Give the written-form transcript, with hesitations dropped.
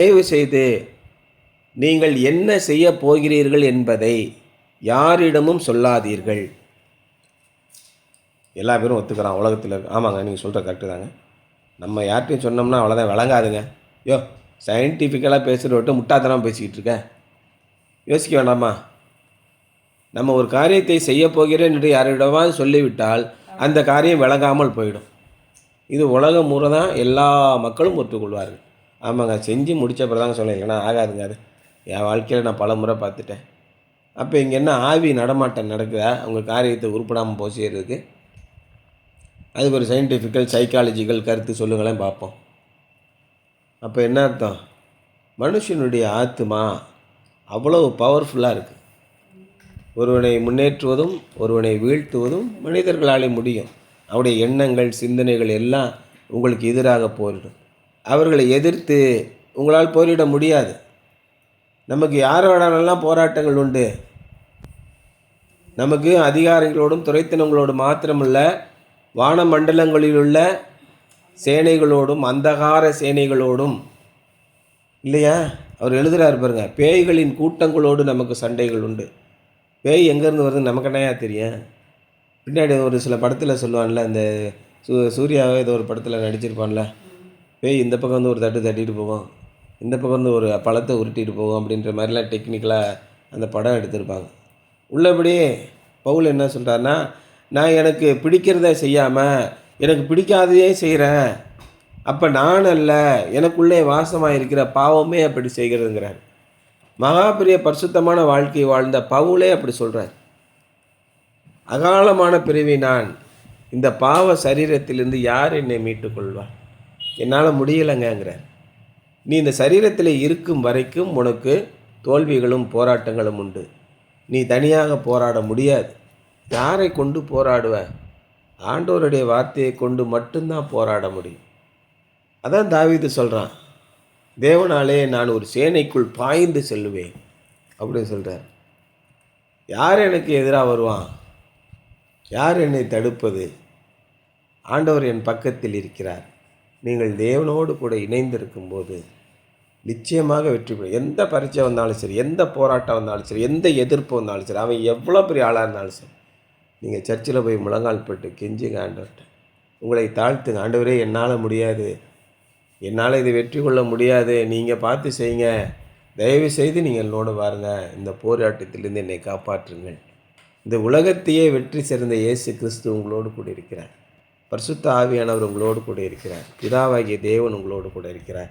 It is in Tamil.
தயவு செய்து நீங்கள் என்ன செய்ய போகிறீர்கள் என்பதை யாரிடமும் சொல்லாதீர்கள். எல்லா பேரும் ஒத்துக்கிறான் உலகத்தில். ஆமாங்க, நீங்கள் சொல்கிற கரெக்டு தாங்க. நம்ம யார்கிட்டையும் சொன்னோம்னா அவ்வளோதான், விளங்காதுங்க. யோ, சயின்டிஃபிக்கலாக பேசுகிற விட்டு முட்டாள்தனமாக பேசிக்கிட்டு இருக்கேன். யோசிக்க வேண்டாமா? நம்ம ஒரு காரியத்தை செய்ய போகிறேன் என்று யாரிடமாவது சொல்லிவிட்டால் அந்த காரியம் விளங்காமல் போயிடும். இது உலகம் முறை தான், எல்லா மக்களும் ஒத்துக்கொள்வார்கள். ஆமாங்க, செஞ்சு முடித்த பிறகு தாங்க சொல்லுவேன், இல்லைன்னா ஆகாதுங்க. அது என் வாழ்க்கையில் நான் பல முறை பார்த்துட்டேன். அப்போ இங்கே என்ன ஆவி நடமாட்டம் நடக்குதா அவங்க காரியத்தை உருப்படாமல் போய் செய்கிறதுக்கு? அதுக்கு ஒரு சயின்டிஃபிக்கல் சைக்காலஜிக்கல் கருத்து சொல்லுங்களேன் பார்ப்போம். அப்போ என்ன அர்த்தம்? மனுஷனுடைய ஆத்மா அவ்வளவு பவர்ஃபுல்லாக இருக்குது. ஒருவனை முன்னேற்றுவதும் ஒருவனை வீழ்த்துவதும் மனிதர்களாலே முடியும். அவருடைய எண்ணங்கள் சிந்தனைகள் எல்லாம் உங்களுக்கு எதிராக போரிடும். அவர்களை எதிர்த்து உங்களால் போரிட முடியாது. நமக்கு யாரோடலாம் போராட்டங்கள் உண்டு. நமக்கு அதிகாரிகளோடும் துரைத்தனங்களோடும் மாத்திரமல்ல, வானமண்டலங்களில் உள்ள சேனைகளோடும் அந்தகார சேனைகளோடும், இல்லையா? அவர் எழுதுகிறார் பாருங்க, பேய்களின் கூட்டங்களோடு நமக்கு சண்டைகள் உண்டு. பேய் எங்கேருந்து வருதுன்னு நமக்கு என்னையா தெரியும்? பின்னாடி ஒரு சில படத்தில் சொல்லுவான்ல, இந்த சூர்யாவே ஏதோ ஒரு படத்தில் நடிச்சிருப்பான்ல, பேய் இந்த பக்கம் வந்து ஒரு தட்டு தட்டிட்டு போவோம், இந்த பக்கம் வந்து ஒரு பழத்தை உருட்டிட்டு போவோம் அப்படின்ற மாதிரிலாம் டெக்னிக்கலாக அந்த படம் எடுத்திருப்பாங்க. உள்ளபடியே பவுல் என்ன சொல்கிறாருன்னா, நான் எனக்கு பிடிக்கிறத செய்யாமல் எனக்கு பிடிக்காதையே செய்கிறேன். அப்போ நான் அல்ல, எனக்குள்ளே வாசமாக இருக்கிற பாவமே அப்படி செய்கிறதுங்கிறார். மகா பெரிய பரிசுத்தமான வாழ்க்கை வாழ்ந்த பவுலே அப்படி சொல்கிறார். அகாலமான பிறவி நான், இந்த பாவ சரீரத்திலிருந்து யார் என்னை மீட்டுக்கொள்வார்? என்னால் முடியலைங்கிறார். நீ இந்த சரீரத்தில் இருக்கும் வரைக்கும் உனக்கு தோல்விகளும் போராட்டங்களும் உண்டு. நீ தனியாக போராட முடியாது. யாரை கொண்டு போராடுவ? ஆண்டவருடைய வார்த்தையை கொண்டு மட்டும்தான் போராட முடியும். அதான் தாவீது சொல்கிறான், தேவனாலே நான் ஒரு சேனைக்குள் பாய்ந்து செல்லுவேன் அப்படின்னு சொல்கிறார். யார் எனக்கு எதிராக வருவான்? யார் என்னை தடுப்பது? ஆண்டவர் என் பக்கத்தில் இருக்கிறார். நீங்கள் தேவனோடு கூட இணைந்திருக்கும்போது நிச்சயமாக வெற்றி பெறும். எந்த பரீட்சை வந்தாலும் சரி, எந்த போராட்டம் வந்தாலும் சரி, எந்த எதிர்ப்பு வந்தாலும் சரி, அவன் எவ்வளோ பெரிய ஆளாக இருந்தாலும் சரி, நீங்கள் சர்ச்சில் போய் முழங்கால் பட்டு கெஞ்சுங்க ஆண்டவர்கிட்ட. உங்களை தாழ்த்துங்க. ஆண்டவரே, என்னால் முடியாது, என்னால் இது வெற்றி கொள்ள முடியாது, நீங்கள் பார்த்து செய்யுங்க, தயவு செய்து நீங்கள் என்னோடு பாருங்கள், இந்த போராட்டத்திலிருந்து என்னை காப்பாற்றுங்கள். இந்த உலகத்தையே வெற்றி சிறந்த இயேசு கிறிஸ்து உங்களோடு கூட இருக்கிறார். பரிசுத்த ஆவியானவர் உங்களோடு கூட இருக்கிறார். பிதாவாகிய தேவன் உங்களோடு கூட இருக்கிறார்.